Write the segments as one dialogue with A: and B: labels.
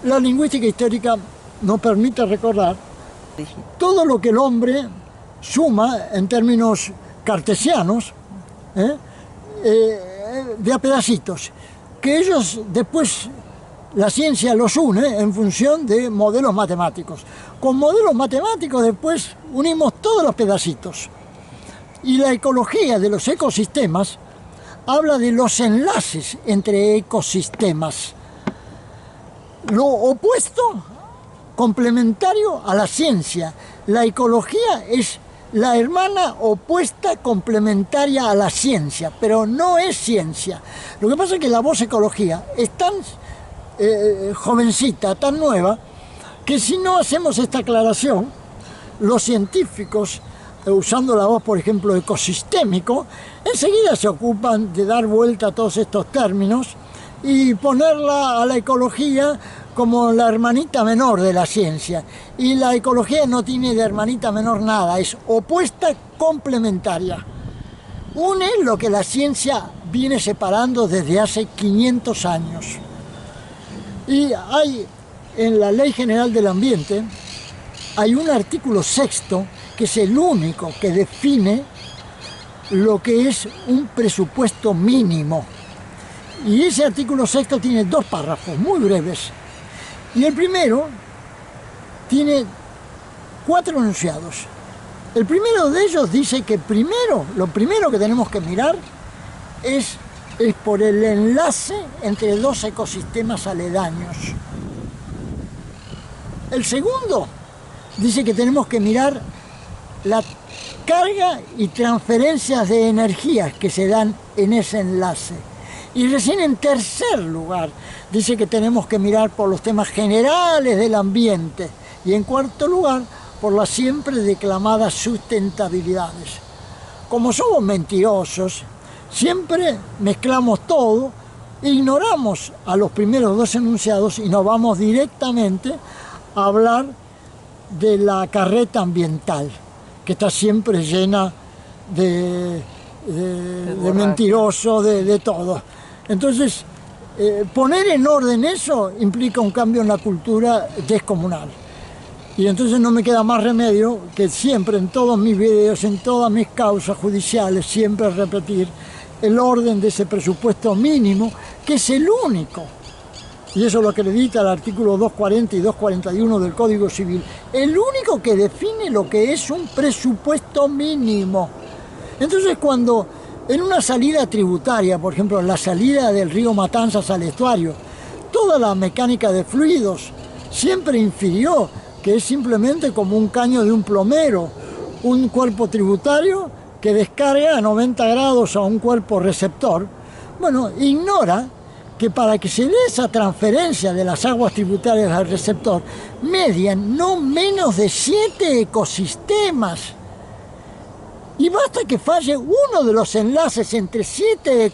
A: la lingüística histórica nos permite recordar todo lo que el hombre suma en términos cartesianos, de a pedacitos, que ellos después, la ciencia los une en función de modelos matemáticos. Con modelos matemáticos después unimos todos los pedacitos. Y la ecología de los ecosistemas habla de los enlaces entre ecosistemas. Lo opuesto, complementario a la ciencia. La ecología es la hermana opuesta complementaria a la ciencia, pero no es ciencia. Lo que pasa es que la voz ecología es tan jovencita, tan nueva, que si no hacemos esta aclaración, los científicos, usando la voz, por ejemplo, ecosistémico, enseguida se ocupan de dar vuelta a todos estos términos y ponerla a la ecología como la hermanita menor de la ciencia. Y la ecología no tiene de hermanita menor nada, es opuesta complementaria. Une lo que la ciencia viene separando desde hace 500 años. Y hay, en la Ley General del Ambiente, hay un artículo 6º que es el único que define lo que es un presupuesto mínimo. Y ese artículo 6º tiene 2 párrafos muy breves. Y el primero tiene 4 enunciados. El primero de ellos dice que lo primero que tenemos que mirar es por el enlace entre 2 ecosistemas aledaños. El segundo dice que tenemos que mirar la carga y transferencias de energías que se dan en ese enlace. Y recién en tercer lugar dice que tenemos que mirar por los temas generales del ambiente. Y en cuarto lugar, por las siempre declamadas sustentabilidades. Como somos mentirosos, siempre mezclamos todo, ignoramos a los primeros 2 enunciados y nos vamos directamente a hablar de la carreta ambiental, que está siempre llena de mentirosos, de todo. Entonces, poner en orden eso implica un cambio en la cultura descomunal. Y entonces no me queda más remedio que siempre, en todos mis videos, en todas mis causas judiciales, siempre repetir el orden de ese presupuesto mínimo, que es el único. Y eso lo acredita el artículo 240 y 241 del Código Civil. El único que define lo que es un presupuesto mínimo. Entonces, cuando en una salida tributaria, por ejemplo, la salida del río Matanzas al estuario, toda la mecánica de fluidos siempre infirió que es simplemente como un caño de un plomero, un cuerpo tributario que descarga a 90 grados a un cuerpo receptor. Bueno, ignora que para que se dé esa transferencia de las aguas tributarias al receptor, median no menos de 7 ecosistemas. Y basta que falle uno de los enlaces entre de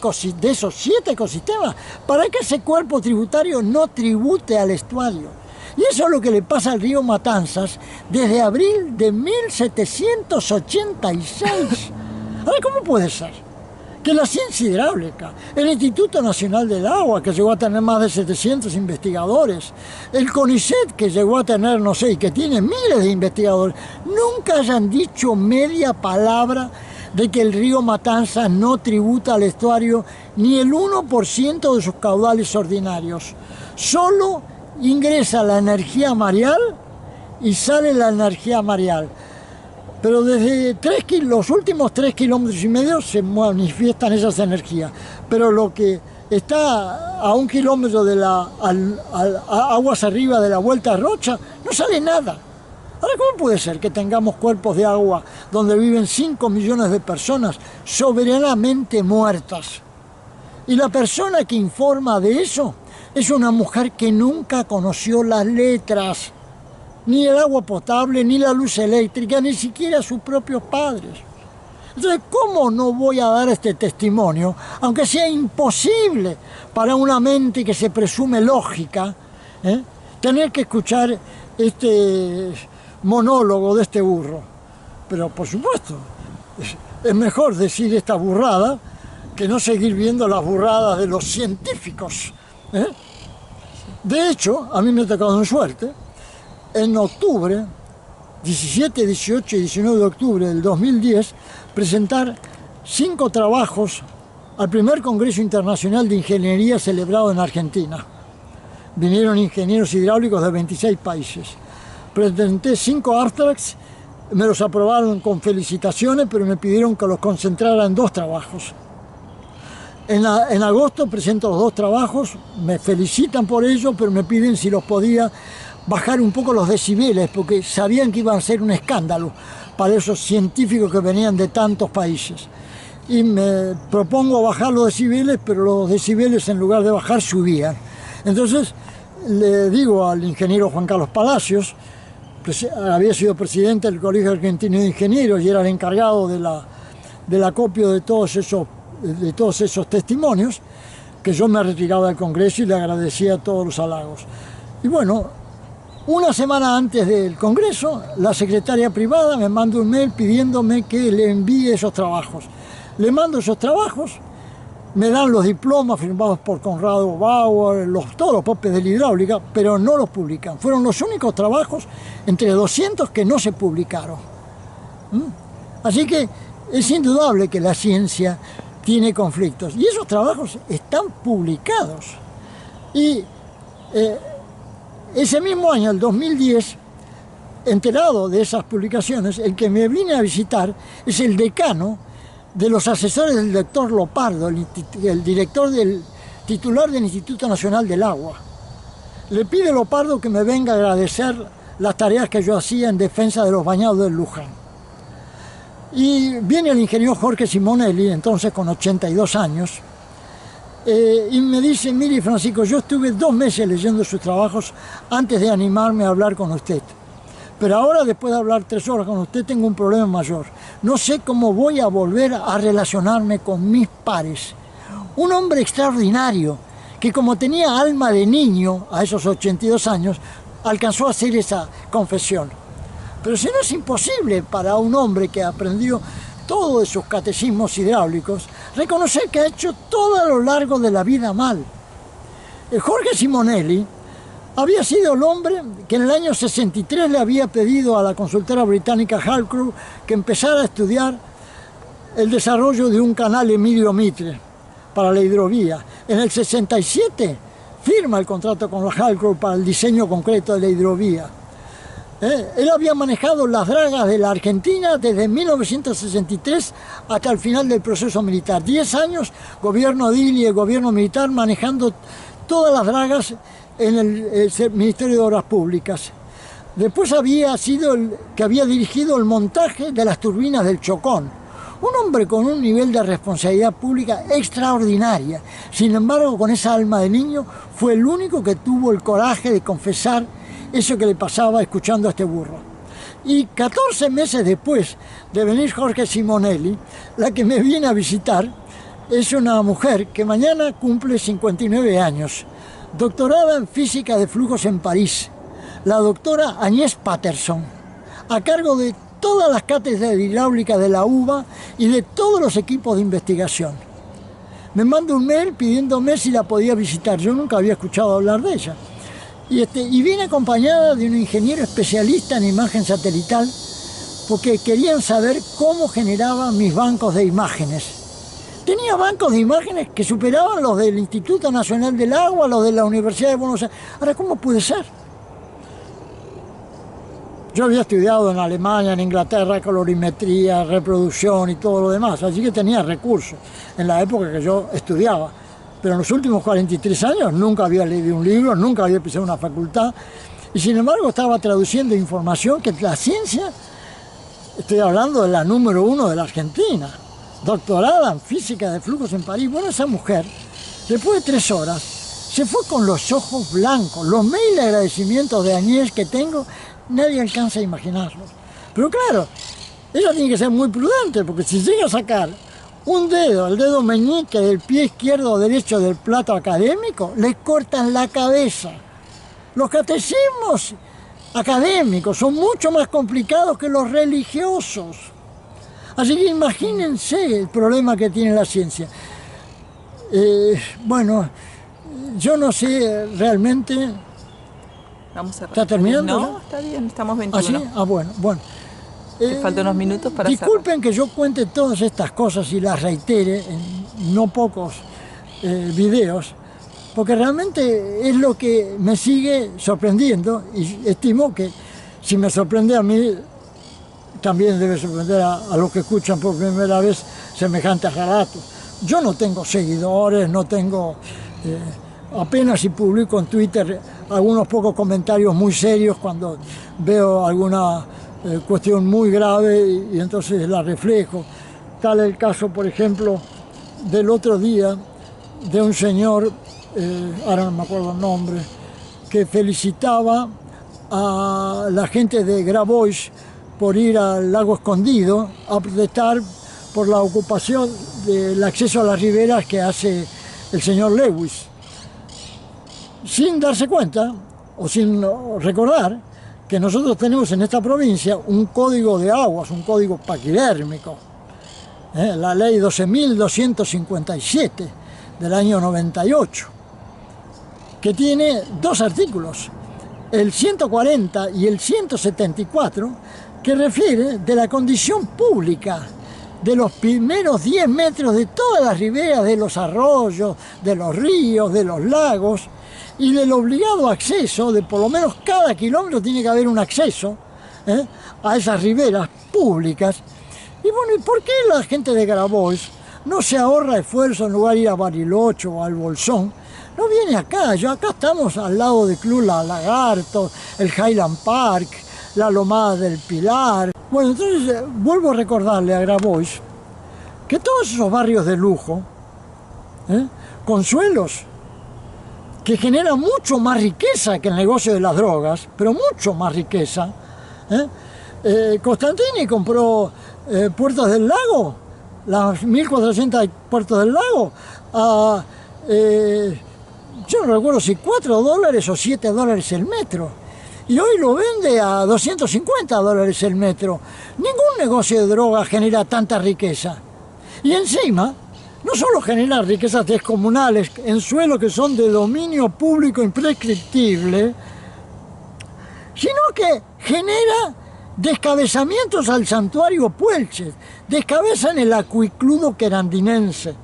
A: esos 7 ecosistemas para que ese cuerpo tributario no tribute al estuario. Y eso es lo que le pasa al río Matanzas desde abril de 1786. Ahora, ¿cómo puede ser que la ciencia hidráulica, el Instituto Nacional del Agua, que llegó a tener más de 700 investigadores, el CONICET, que llegó a tener, no sé, y que tiene miles de investigadores, nunca hayan dicho media palabra de que el río Matanzas no tributa al estuario ni el 1% de sus caudales ordinarios? Solo ingresa la energía mareal y sale la energía mareal. Pero desde los últimos 3,5 kilómetros se manifiestan esas energías. Pero lo que está a 1 kilómetro de aguas arriba de la Vuelta a Rocha, no sale nada. Ahora, ¿cómo puede ser que tengamos cuerpos de agua donde viven 5 millones de personas soberanamente muertas? Y la persona que informa de eso es una mujer que nunca conoció las letras, ni el agua potable, ni la luz eléctrica, ni siquiera sus propios padres. Entonces, ¿cómo no voy a dar este testimonio, aunque sea imposible para una mente que se presume lógica, tener que escuchar este monólogo de este burro? Pero, por supuesto, es mejor decir esta burrada que no seguir viendo las burradas de los científicos. De hecho, a mí me ha tocado en suerte, en octubre, 17, 18 y 19 de octubre del 2010, presentar 5 trabajos al primer Congreso Internacional de Ingeniería celebrado en Argentina. Vinieron ingenieros hidráulicos de 26 países. Presenté 5 abstracts, me los aprobaron con felicitaciones, pero me pidieron que los concentrara en 2 trabajos. En agosto presento los 2 trabajos, me felicitan por ello, pero me piden si los podía bajar un poco los decibeles, porque sabían que iban a ser un escándalo para esos científicos que venían de tantos países. Y me propongo bajar los decibeles, pero los decibeles en lugar de bajar subían. Entonces le digo al ingeniero Juan Carlos Palacios, había sido presidente del Colegio Argentino de Ingenieros y era el encargado del acopio de todos esos testimonios, que yo me retiraba del Congreso y le agradecía todos los halagos. Y bueno, una semana antes del Congreso, la secretaria privada me manda un mail pidiéndome que le envíe esos trabajos. Le mando esos trabajos, me dan los diplomas firmados por Conrado Bauer, todos los papeles de la hidráulica, pero no los publican. Fueron los únicos trabajos entre 200 que no se publicaron. Así que es indudable que la ciencia tiene conflictos. Y esos trabajos están publicados. Y ese mismo año, el 2010, enterado de esas publicaciones, el que me vine a visitar es el decano de los asesores del doctor Lopardo, el director titular del Instituto Nacional del Agua. Le pide a Lopardo que me venga a agradecer las tareas que yo hacía en defensa de los bañados del Luján. Y viene el ingeniero Jorge Simonelli, entonces con 82 años, y me dice: mire, Francisco, yo estuve 2 meses leyendo sus trabajos antes de animarme a hablar con usted. Pero ahora, después de hablar 3 horas con usted, tengo un problema mayor. No sé cómo voy a volver a relacionarme con mis pares. Un hombre extraordinario, que como tenía alma de niño a esos 82 años, alcanzó a hacer esa confesión. Pero si no, es imposible para un hombre que aprendió todos esos catecismos hidráulicos, reconocer que ha hecho todo a lo largo de la vida mal. Jorge Simonelli había sido el hombre que en el año 63 le había pedido a la consultora británica Halcrow que empezara a estudiar el desarrollo de un canal Emilio Mitre para la hidrovía. En el 67 firma el contrato con la Halcrow para el diseño concreto de la hidrovía. Él había manejado las dragas de la Argentina desde 1963 hasta el final del proceso militar. 10 años, gobierno edil y el gobierno militar manejando todas las dragas en el Ministerio de Obras Públicas. Después había sido el que había dirigido el montaje de las turbinas del Chocón. Un hombre con un nivel de responsabilidad pública extraordinaria. Sin embargo, con esa alma de niño, fue el único que tuvo el coraje de confesar eso que le pasaba escuchando a este burro. Y 14 meses después de venir Jorge Simonelli, la que me viene a visitar es una mujer que mañana cumple 59 años, doctorada en Física de Flujos en París, la doctora Agnès Patterson, a cargo de todas las cátedras de hidráulica de la UBA y de todos los equipos de investigación. Me manda un mail pidiéndome si la podía visitar. Yo nunca había escuchado hablar de ella. Y viene acompañada de un ingeniero especialista en imagen satelital, porque querían saber cómo generaba mis bancos de imágenes. Tenía bancos de imágenes que superaban los del Instituto Nacional del Agua, los de la Universidad de Buenos Aires. Ahora, ¿cómo puede ser? Yo había estudiado en Alemania, en Inglaterra, colorimetría, reproducción y todo lo demás, así que tenía recursos en la época que yo estudiaba. Pero en los últimos 43 años nunca había leído un libro, nunca había pisado una facultad, y sin embargo estaba traduciendo información que la ciencia, estoy hablando de la número 1 de la Argentina, doctorada en Física de Flujos en París. Bueno, esa mujer, después de 3 horas, se fue con los ojos blancos. Los mails de agradecimiento de Agnès que tengo, nadie alcanza a imaginarlos. Pero claro, ella tiene que ser muy prudente, porque si llega a sacar un dedo, el dedo meñique del pie izquierdo o derecho del plato académico, le cortan la cabeza. Los catecismos académicos son mucho más complicados que los religiosos. Así que imagínense el problema que tiene la ciencia. Bueno, yo no sé realmente...
B: Vamos a
A: ¿Está terminando?
B: No, está bien, estamos
A: ¿Ah,
B: 21.
A: sí? Ah, bueno, bueno.
B: Te faltan unos minutos para
A: disculpen que yo cuente todas estas cosas y las reitere en no pocos videos, porque realmente es lo que me sigue sorprendiendo y estimo que si me sorprende a mí, también debe sorprender a los que escuchan por primera vez semejantes relatos. Yo no tengo seguidores, no tengo... apenas si publico en Twitter algunos pocos comentarios muy serios cuando veo alguna cuestión muy grave y entonces la reflejo. Tal el caso, por ejemplo, del otro día de un señor, ahora no me acuerdo el nombre, que felicitaba a la gente de Grabois por ir al lago Escondido a protestar por la ocupación del acceso a las riberas que hace el señor Lewis, sin darse cuenta o sin recordar que nosotros tenemos en esta provincia un código de aguas, un código paquidérmico, la ley 12.257 del año 98, que tiene dos artículos, el 140 y el 174, que refiere de la condición pública de los primeros 10 metros de todas las riberas de los arroyos, de los ríos, de los lagos, y del obligado acceso, de por lo menos cada kilómetro tiene que haber un acceso a esas riberas públicas. Y bueno, ¿y por qué la gente de Grabois no se ahorra esfuerzo en lugar de ir a Bariloche o al Bolsón? No viene acá, acá estamos al lado del Club La Lagarto, el Highland Park, la Lomada del Pilar. Bueno, entonces vuelvo a recordarle a Grabois que todos esos barrios de lujo, Consuelos, que genera mucho más riqueza que el negocio de las drogas, pero mucho más riqueza. Costantini compró Puertas del Lago, las 1.400 Puertas del Lago, a, yo no recuerdo si $4 o $7 el metro. Y hoy lo vende a $250 el metro. Ningún negocio de drogas genera tanta riqueza. Y encima, no solo genera riquezas descomunales en suelos que son de dominio público imprescriptible, sino que genera descabezamientos al santuario Puelches. Descabezan el acuicludo querandinense,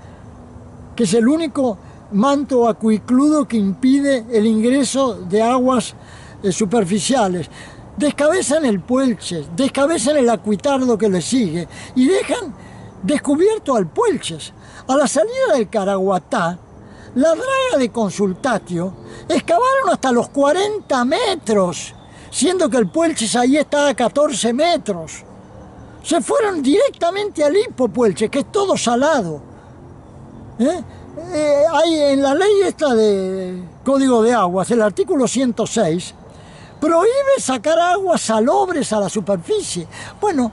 A: que es el único manto acuicludo que impide el ingreso de aguas superficiales. Descabezan el Puelches, descabezan el acuitardo que le sigue y dejan descubierto al Puelches. A la salida del Caraguatá, la draga de Consultatio excavaron hasta los 40 metros, siendo que el Puelches ahí está a 14 metros. Se fueron directamente al Hipopuelches, que es todo salado. Hay en la ley esta de Código de Aguas, el artículo 106, prohíbe sacar aguas salobres a la superficie. Bueno,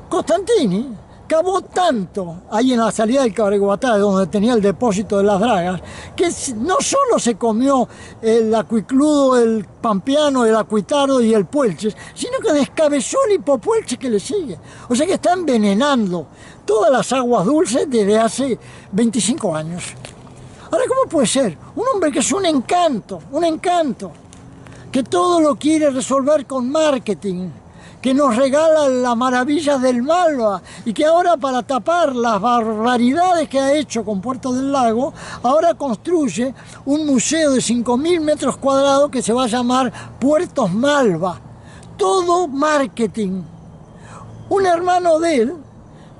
A: Costantini cavó tanto ahí en la salida del Caraguatá, donde tenía el depósito de las dragas, que no solo se comió el acuicludo, el pampeano, el acuitardo y el Puelches, sino que descabezó el Hipopuelches que le sigue. O sea que está envenenando todas las aguas dulces desde hace 25 años. Ahora, ¿cómo puede ser? Un hombre que es un encanto, que todo lo quiere resolver con marketing, que nos regala las maravillas del Malva y que ahora, para tapar las barbaridades que ha hecho con Puerto del Lago, ahora construye un museo de 5.000 metros cuadrados que se va a llamar Puertos Malva. Todo marketing. Un hermano de él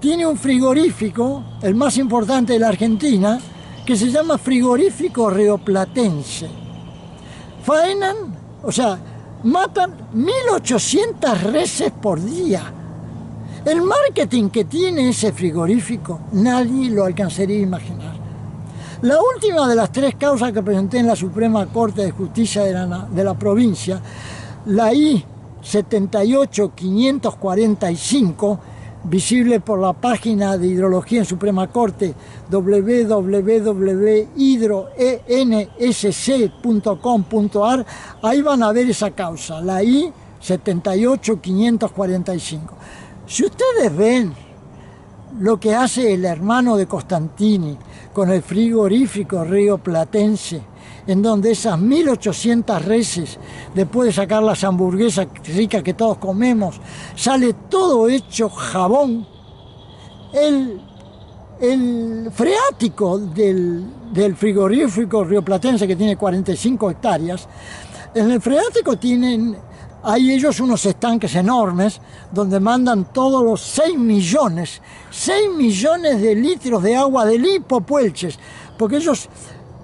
A: tiene un frigorífico, el más importante de la Argentina, que se llama Frigorífico Rioplatense. Faenan, o sea, matan 1.800 reses por día. El marketing que tiene ese frigorífico, nadie lo alcanzaría a imaginar. La última de las 3 causas que presenté en la Suprema Corte de Justicia de la provincia, la I-78545, visible por la página de Hidrología en Suprema Corte, www.hidroensc.com.ar, ahí van a ver esa causa, la I-78545. Si ustedes ven lo que hace el hermano de Costantini con el frigorífico rioplatense, en donde esas 1800 reses, después de sacar las hamburguesas ricas que todos comemos, sale todo hecho jabón. El freático del frigorífico rioplatense, que tiene 45 hectáreas, en el freático hay ellos unos estanques enormes donde mandan todos los 6 millones de litros de agua de Lipo-Puelches, porque ellos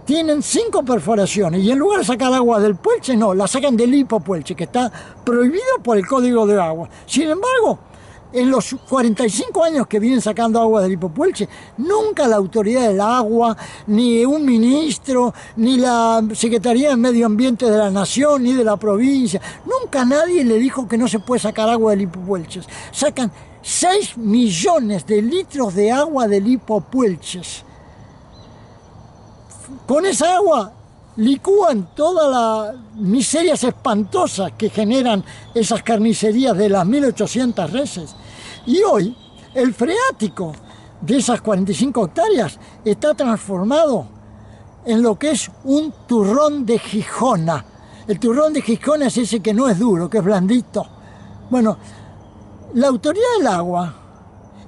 A: tienen 5 perforaciones y en lugar de sacar agua del Puelche, no, la sacan del Lipo-Puelche, que está prohibido por el Código de Agua. Sin embargo, en los 45 años que vienen sacando agua del Lipo-Puelche, nunca la autoridad del agua, ni un ministro, ni la Secretaría de Medio Ambiente de la Nación, ni de la provincia, nunca nadie le dijo que no se puede sacar agua del Lipo-Puelches. Sacan 6 millones de litros de agua del Lipo-Puelches. Con esa agua licúan todas las miserias espantosas que generan esas carnicerías de las 1800 reses. Y hoy el freático de esas 45 hectáreas está transformado en lo que es un turrón de Gijona. El turrón de Gijona es ese que no es duro, que es blandito. Bueno, la autoridad del agua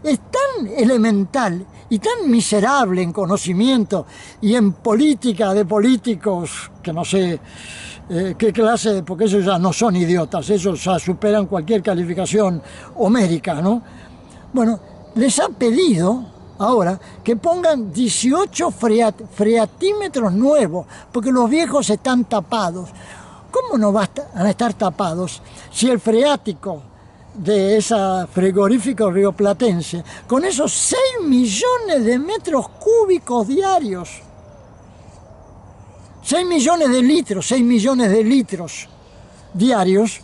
A: es tan elemental y tan miserable en conocimiento y en política de políticos que no sé qué clase, porque esos ya no son idiotas, esos ya superan cualquier calificación homérica, ¿no? Bueno, les han pedido ahora que pongan 18 freatímetros nuevos, porque los viejos están tapados. ¿Cómo no van a estar tapados si el freático de esa frigorífico rioplatense, con esos 6 millones de metros cúbicos diarios, 6 millones de litros diarios,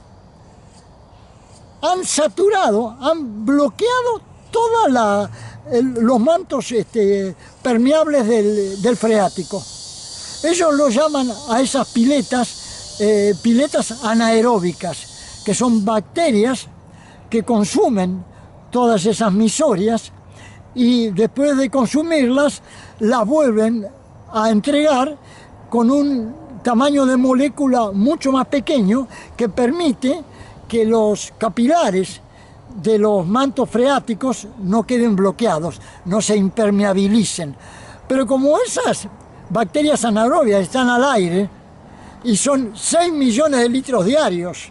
A: han saturado, han bloqueado todos los mantos permeables del freático? Ellos lo llaman a esas piletas anaeróbicas, que son bacterias que consumen todas esas misorias y después de consumirlas las vuelven a entregar con un tamaño de molécula mucho más pequeño que permite que los capilares de los mantos freáticos no queden bloqueados, no se impermeabilicen. Pero como esas bacterias anaerobias están al aire y son 6 millones de litros diarios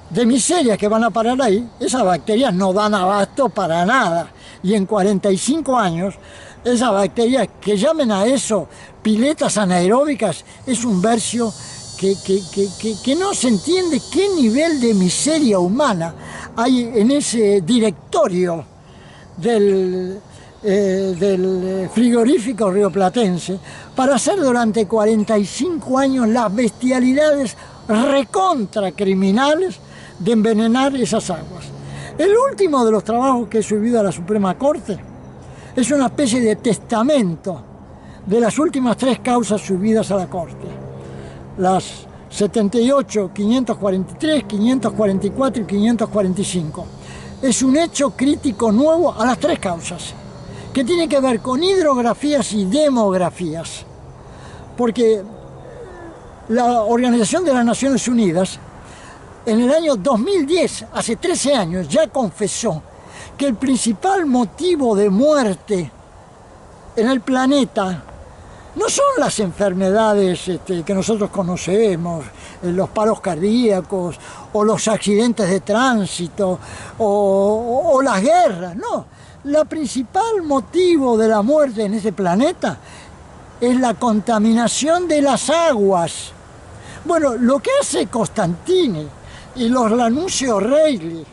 A: de miseria que van a parar ahí, esas bacterias no dan abasto para nada. Y en 45 años, esas bacterias, que llamen a eso piletas anaeróbicas, es un versio que no se entiende qué nivel de miseria humana hay en ese directorio del frigorífico rioplatense para hacer durante 45 años las bestialidades recontra criminales de envenenar esas aguas. El último de los trabajos que he subido a la Suprema Corte es una especie de testamento de las últimas 3 causas subidas a la Corte. Las 78, 543, 544 y 545. Es un hecho crítico nuevo a las 3 causas, que tiene que ver con hidrografías y demografías. Porque la Organización de las Naciones Unidas, en el año 2010, hace 13 años, ya confesó que el principal motivo de muerte en el planeta no son las enfermedades que nosotros conocemos, los paros cardíacos, o los accidentes de tránsito, o las guerras, no. El principal motivo de la muerte en ese planeta es la contaminación de las aguas. Bueno, lo que hace Costantini y los Lanussi O'Reilly,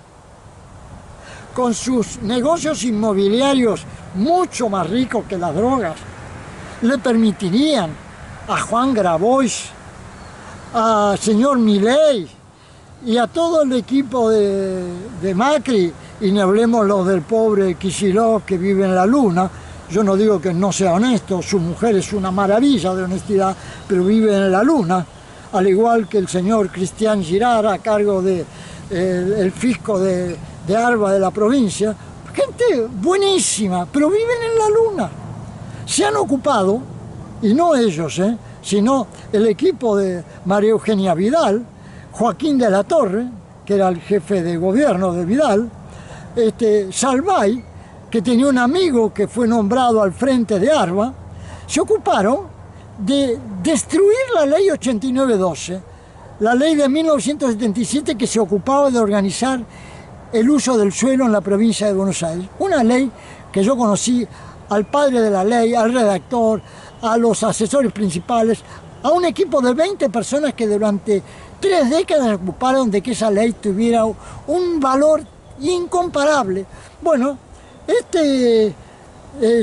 A: con sus negocios inmobiliarios mucho más ricos que las drogas, le permitirían a Juan Grabois, a señor Milei y a todo el equipo de Macri, y no hablemos los del pobre Kicillof que vive en la luna. Yo no digo que no sea honesto, su mujer es una maravilla de honestidad, pero vive en la luna, al igual que el señor Cristian Girard, a cargo del fisco de Alba de la provincia. Gente buenísima, pero viven en la luna. Se han ocupado, y no ellos, sino el equipo de María Eugenia Vidal, Joaquín de la Torre, que era el jefe de gobierno de Vidal, Salvay, que tenía un amigo que fue nombrado al frente de ARBA, se ocuparon de destruir la ley 8912, la ley de 1977 que se ocupaba de organizar el uso del suelo en la provincia de Buenos Aires. Una ley que yo conocí al padre de la ley, al redactor, a los asesores principales, a un equipo de 20 personas que durante 3 décadas se ocuparon de que esa ley tuviera un valor incomparable. Bueno,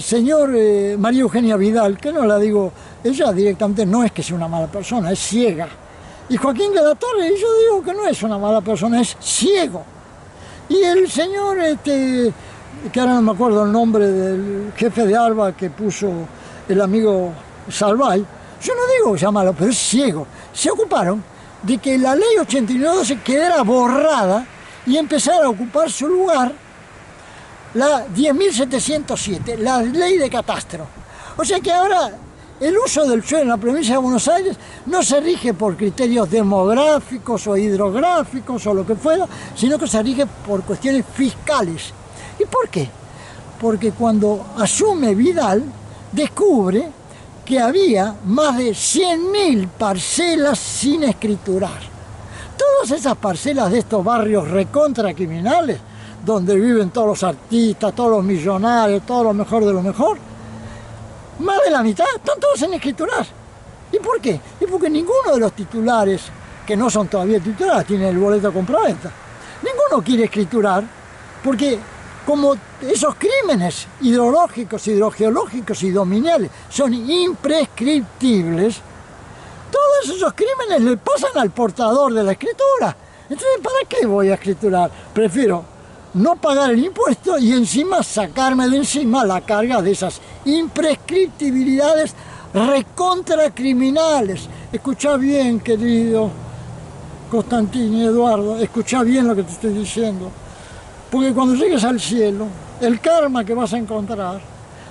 A: señor María Eugenia Vidal, que no la digo, ella directamente no es que sea una mala persona, es ciega. Y Joaquín de la Torre, yo digo que no es una mala persona, es ciego. Y el señor, que ahora no me acuerdo el nombre del jefe de ARBA que puso el amigo Salvay, yo no digo que sea malo, pero es ciego. Se ocuparon de que la ley 89 se quedara borrada y empezara a ocupar su lugar la 10.707, la ley de catastro. O sea que ahora el uso del suelo en la provincia de Buenos Aires no se rige por criterios demográficos o hidrográficos o lo que fuera, sino que se rige por cuestiones fiscales. ¿Y por qué? Porque cuando asume Vidal, descubre que había más de 100.000 parcelas sin escriturar. Todas esas parcelas de estos barrios recontracriminales, donde viven todos los artistas, todos los millonarios, todo lo mejor de lo mejor, más de la mitad están todos sin escriturar. ¿Y por qué? Y porque ninguno de los titulares, que no son todavía titulares, tienen el boleto de compraventa. Ninguno quiere escriturar, porque como esos crímenes hidrológicos, hidrogeológicos y dominiales son imprescriptibles, todos esos crímenes le pasan al portador de la escritura. Entonces, ¿para qué voy a escriturar? Prefiero no pagar el impuesto y encima sacarme de encima la carga de esas imprescriptibilidades recontracriminales. Escuchá bien, querido Constantini, Eduardo, escuchá bien lo que te estoy diciendo. Porque cuando llegues al cielo, el karma que vas a encontrar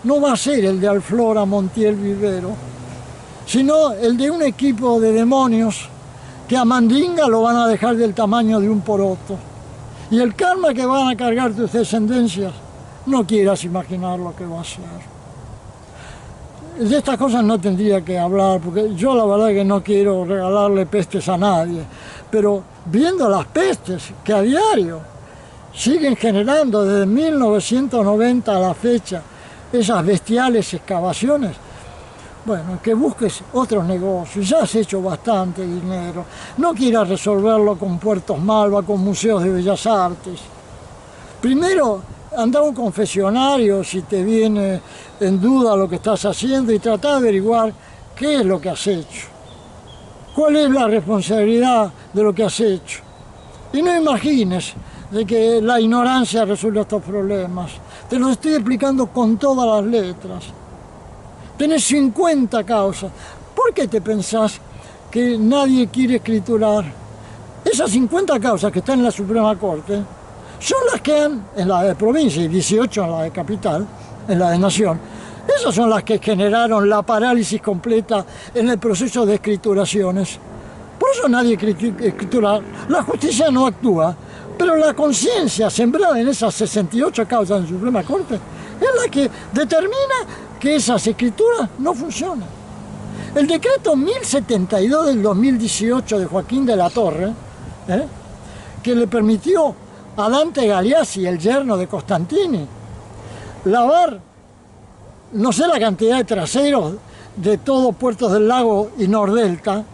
A: no va a ser el de Alflora Montiel Vivero, sino el de un equipo de demonios que a mandinga lo van a dejar del tamaño de un poroto. Y el karma que van a cargar tus descendencias, no quieras imaginar lo que va a ser. De estas cosas no tendría que hablar, porque yo la verdad que no quiero regalarle pestes a nadie, pero viendo las pestes que a diario siguen generando desde 1990 a la fecha esas bestiales excavaciones, bueno, que busques otros negocios, ya has hecho bastante dinero, no quieras resolverlo con Puertos Malva, con museos de bellas artes. Primero, anda a un confesionario si te viene en duda lo que estás haciendo y trata de averiguar qué es lo que has hecho, cuál es la responsabilidad de lo que has hecho. Y no imagines de que la ignorancia resuelve estos problemas. Te lo estoy explicando con todas las letras. Tenés 50 causas. ¿Por qué te pensás que nadie quiere escriturar? Esas 50 causas que están en la Suprema Corte son las que han, en la de provincia y 18 en la de capital, en la de nación, esas son las que generaron la parálisis completa en el proceso de escrituraciones. Por eso nadie escritura. La justicia no actúa, pero la conciencia sembrada en esas 68 causas en la Suprema Corte es la que determina que esas escrituras no funcionan. El decreto 1072 del 2018 de Joaquín de la Torre, que le permitió a Dante Galeazzi, el yerno de Constantini, lavar no sé la cantidad de traseros de todos Puertos del Lago y Nordelta,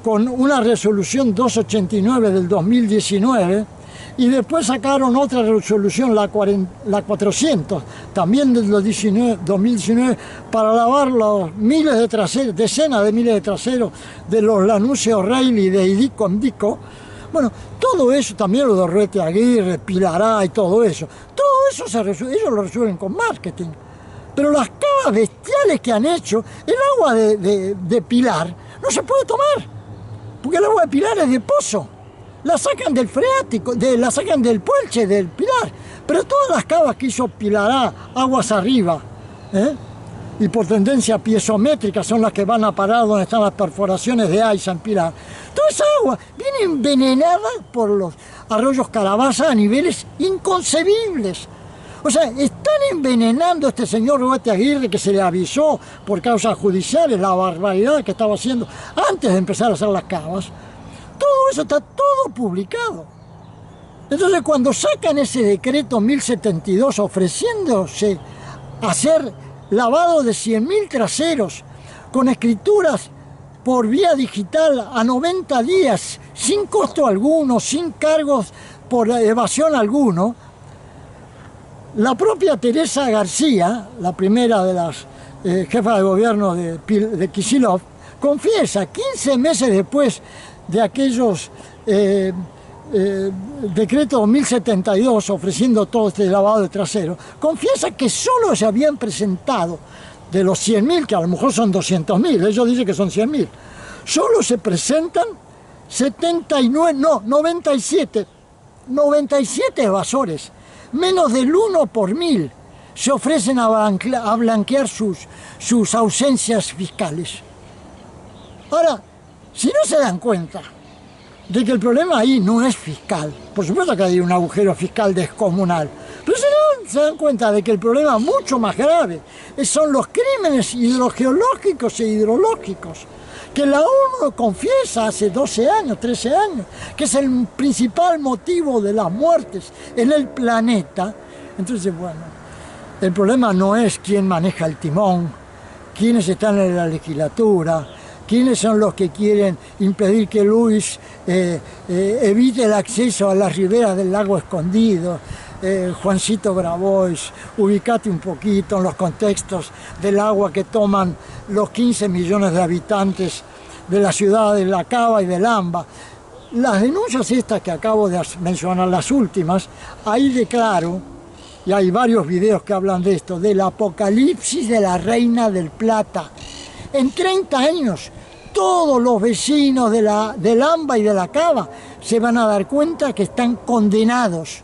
A: con una resolución 289 del 2019, y después sacaron otra resolución, la 400, también del 2019, para lavar los miles de traseros, decenas de miles de traseros de los Lanuse O'Reilly de Idico en Dico. Bueno, todo eso, también lo de Ruete Aguirre, Pilará y todo eso ellos lo resuelven con marketing. Pero las cavas bestiales que han hecho, el agua de Pilar no se puede tomar, porque el agua de Pilar es de pozo. La sacan del freático, la sacan del Puelche, del Pilar. Pero todas las cavas que hizo Pilará, aguas arriba, y por tendencia piezométrica son las que van a parar donde están las perforaciones de Ay San Pilar. Toda esa agua viene envenenada por los arroyos Calabaza a niveles inconcebibles. O sea, están envenenando a este señor Roberto Aguirre, que se le avisó por causas judiciales la barbaridad que estaba haciendo antes de empezar a hacer las cavas. Todo eso está todo publicado. Entonces, cuando sacan ese decreto 1072 ofreciéndose hacer lavado de 100.000 traseros con escrituras por vía digital a 90 días, sin costo alguno, sin cargos por evasión alguno, la propia Teresa García, la primera de las jefas de gobierno de Kicillof, confiesa 15 meses después de aquellos decretos 1072 ofreciendo todo este lavado de trasero, confiesa que solo se habían presentado de los 100.000, que a lo mejor son 200.000, ellos dicen que son 100.000, solo se presentan 97 evasores, menos del 1 por 1000 se ofrecen a blanquear sus ausencias fiscales. Ahora, si no se dan cuenta de que el problema ahí no es fiscal, por supuesto que hay un agujero fiscal descomunal, pero si no se dan cuenta de que el problema mucho más grave son los crímenes hidrogeológicos e hidrológicos, que la ONU confiesa hace 12 años, 13 años, que es el principal motivo de las muertes en el planeta. Entonces, bueno, el problema no es quién maneja el timón, quiénes están en la legislatura, quiénes son los que quieren impedir que Luis evite el acceso a las riberas del lago Escondido. Juancito Grabois, ubicate un poquito en los contextos del agua que toman los 15 millones de habitantes de la ciudad de La Cava y de Lamba. Las denuncias estas que acabo de mencionar, las últimas, ahí declaro, y hay varios videos que hablan de esto, del apocalipsis de la Reina del Plata. En 30 años, todos los vecinos de Lamba y de La Cava se van a dar cuenta que están condenados.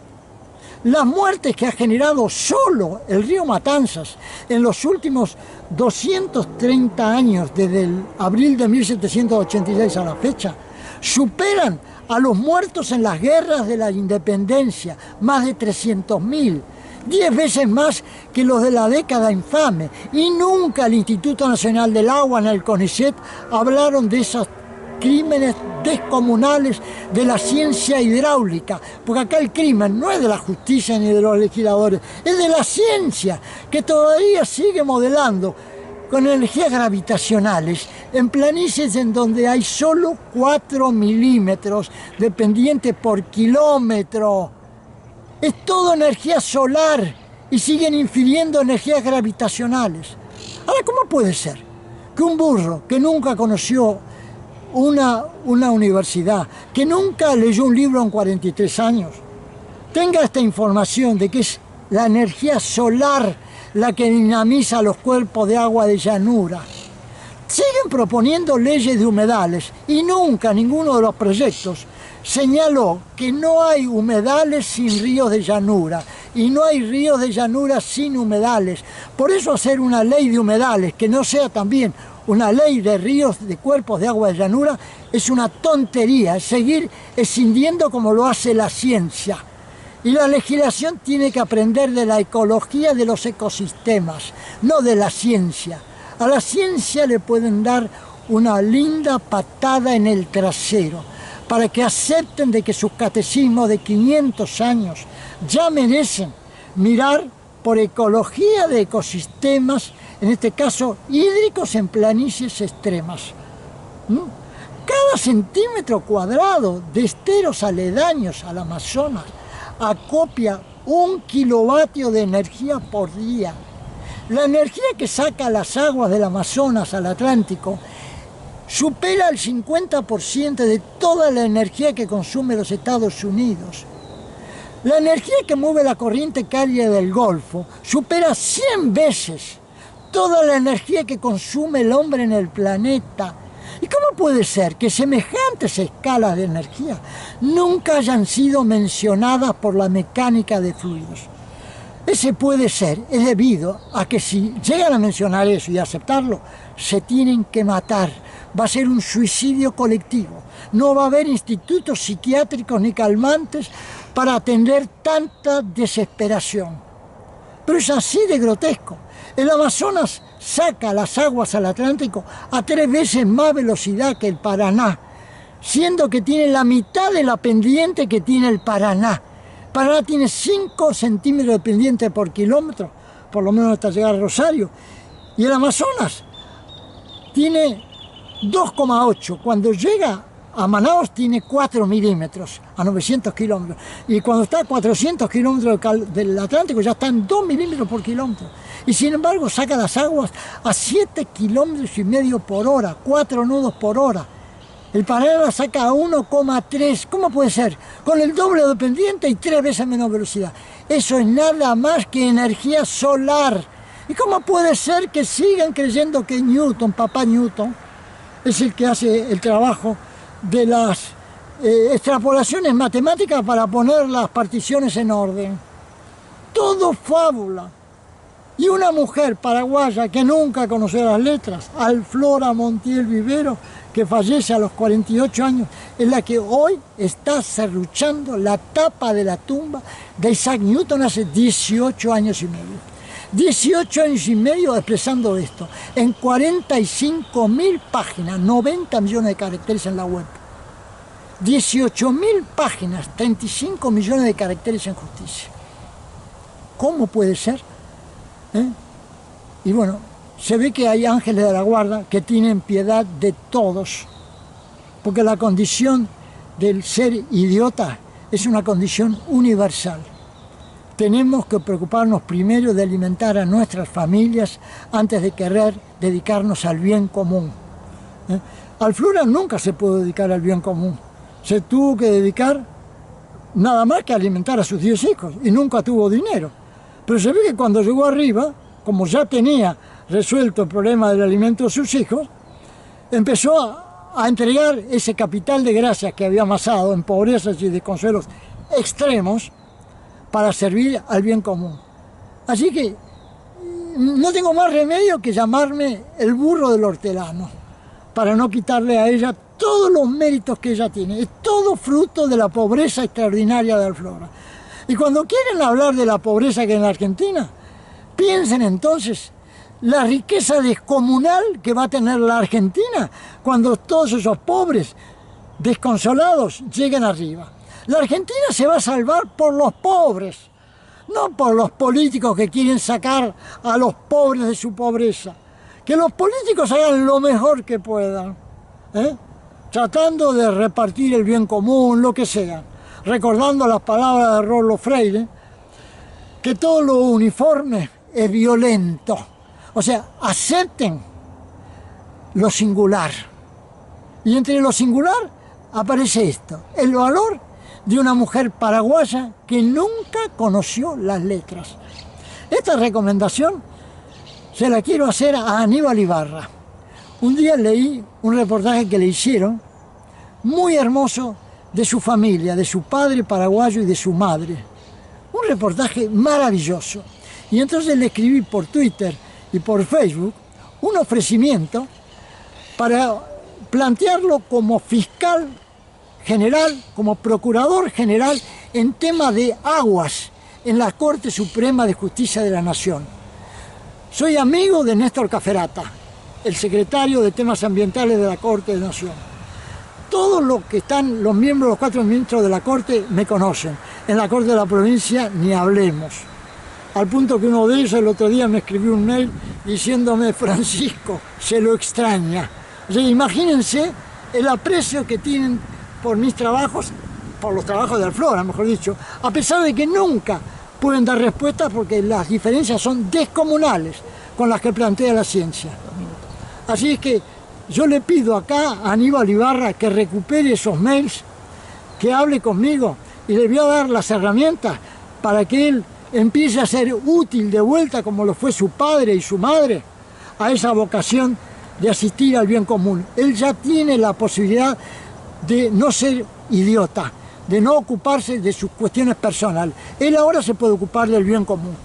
A: Las muertes que ha generado solo el río Matanzas en los últimos 230 años, desde el abril de 1786 a la fecha, superan a los muertos en las guerras de la independencia, más de 300.000, 10 veces más que los de la década infame. Y nunca el Instituto Nacional del Agua ni el CONICET hablaron de esos crímenes descomunales de la ciencia hidráulica, porque acá el crimen no es de la justicia ni de los legisladores, es de la ciencia, que todavía sigue modelando con energías gravitacionales en planicies en donde hay solo 4 milímetros de pendiente por kilómetro. Es todo energía solar y siguen infiriendo energías gravitacionales. Ahora, ¿cómo puede ser que un burro que nunca conoció una universidad, que nunca leyó un libro en 43 años, tenga esta información de que es la energía solar la que dinamiza los cuerpos de agua de llanura? Siguen proponiendo leyes de humedales y nunca ninguno de los proyectos señaló que no hay humedales sin ríos de llanura y no hay ríos de llanura sin humedales. Por eso hacer una ley de humedales que no sea también una ley de ríos, de cuerpos de agua de llanura, es una tontería, es seguir escindiendo como lo hace la ciencia. Y la legislación tiene que aprender de la ecología de los ecosistemas, no de la ciencia. A la ciencia le pueden dar una linda patada en el trasero para que acepten de que sus catecismos de 500 años ya merecen mirar por ecología de ecosistemas, en este caso hídricos en planicies extremas. Cada centímetro cuadrado de esteros aledaños al Amazonas acopia 1 kilovatio de energía por día. La energía que saca las aguas del Amazonas al Atlántico supera el 50% de toda la energía que consume los Estados Unidos. La energía que mueve la corriente cálida del Golfo supera 100 veces toda la energía que consume el hombre en el planeta. ¿Y cómo puede ser que semejantes escalas de energía nunca hayan sido mencionadas por la mecánica de fluidos? Ese puede ser, es debido a que si llegan a mencionar eso y aceptarlo, se tienen que matar. Va a ser un suicidio colectivo. No va a haber institutos psiquiátricos ni calmantes para atender tanta desesperación. Pero es así de grotesco. El Amazonas saca las aguas al Atlántico a 3 veces más velocidad que el Paraná, siendo que tiene la mitad de la pendiente que tiene el Paraná. Paraná tiene 5 centímetros de pendiente por kilómetro, por lo menos hasta llegar a Rosario. Y el Amazonas tiene 2,8. Cuando llega a Manaos tiene 4 milímetros a 900 kilómetros. Y cuando está a 400 kilómetros del Atlántico ya está en 2 milímetros por kilómetro. Y sin embargo saca las aguas a 7,5 kilómetros por hora, 4 nudos por hora. El Paraná la saca a 1,3. ¿Cómo puede ser? Con el doble de pendiente y 3 veces menos velocidad. Eso es nada más que energía solar. ¿Y cómo puede ser que sigan creyendo que Newton, papá Newton, es el que hace el trabajo de las extrapolaciones matemáticas para poner las particiones en orden? Todo fábula. Y una mujer paraguaya que nunca conoció las letras, Alflora Montiel Vivero, que fallece a los 48 años, es la que hoy está serruchando la tapa de la tumba de Isaac Newton hace 18 años y medio. 18 años y medio expresando esto, en 45.000 páginas, 90 millones de caracteres en la web. 18.000 páginas, 35 millones de caracteres en Justicia. ¿Cómo puede ser? Y bueno, se ve que hay ángeles de la guarda que tienen piedad de todos, porque la condición del ser idiota es una condición universal. Tenemos que preocuparnos primero de alimentar a nuestras familias antes de querer dedicarnos al bien común. Alflora nunca se pudo dedicar al bien común. Se tuvo que dedicar nada más que a alimentar a sus 10 hijos y nunca tuvo dinero. Pero se ve que cuando llegó arriba, como ya tenía resuelto el problema del alimento de sus hijos, empezó a entregar ese capital de gracias que había amasado en pobrezas y desconsuelos extremos para servir al bien común. Así que no tengo más remedio que llamarme el burro del hortelano, para no quitarle a ella todos los méritos que ella tiene. Es todo fruto de la pobreza extraordinaria de Alflora. Y cuando quieren hablar de la pobreza que hay en la Argentina, piensen entonces la riqueza descomunal que va a tener la Argentina cuando todos esos pobres desconsolados lleguen arriba. La Argentina se va a salvar por los pobres, no por los políticos que quieren sacar a los pobres de su pobreza. Que los políticos hagan lo mejor que puedan, tratando de repartir el bien común, lo que sea, recordando las palabras de Rollo Freire, que todo lo uniforme es violento. O sea, acepten lo singular. Y entre lo singular aparece esto, el valor de una mujer paraguaya que nunca conoció las letras. Esta recomendación se la quiero hacer a Aníbal Ibarra. Un día leí un reportaje que le hicieron, muy hermoso, de su familia, de su padre paraguayo y de su madre. Un reportaje maravilloso. Y entonces le escribí por Twitter y por Facebook un ofrecimiento para plantearlo como fiscal general, como procurador general en tema de aguas en la Corte Suprema de Justicia de la Nación. Soy amigo de Néstor Caferata, el secretario de temas ambientales de la Corte de Nación. Todos los que están, los miembros, los 4 ministros de la Corte me conocen. En la Corte de la Provincia ni hablemos. Al punto que uno de ellos el otro día me escribió un mail diciéndome: Francisco, se lo extraña. O sea, imagínense el aprecio que tienen por mis trabajos, por los trabajos de Alflora, mejor dicho, a pesar de que nunca pueden dar respuestas porque las diferencias son descomunales con las que plantea la ciencia. Así es que yo le pido acá a Aníbal Ibarra que recupere esos mails, que hable conmigo y le voy a dar las herramientas para que él empiece a ser útil de vuelta, como lo fue su padre y su madre, a esa vocación de asistir al bien común. Él ya tiene la posibilidad de no ser idiota, de no ocuparse de sus cuestiones personales. Él ahora se puede ocupar del bien común.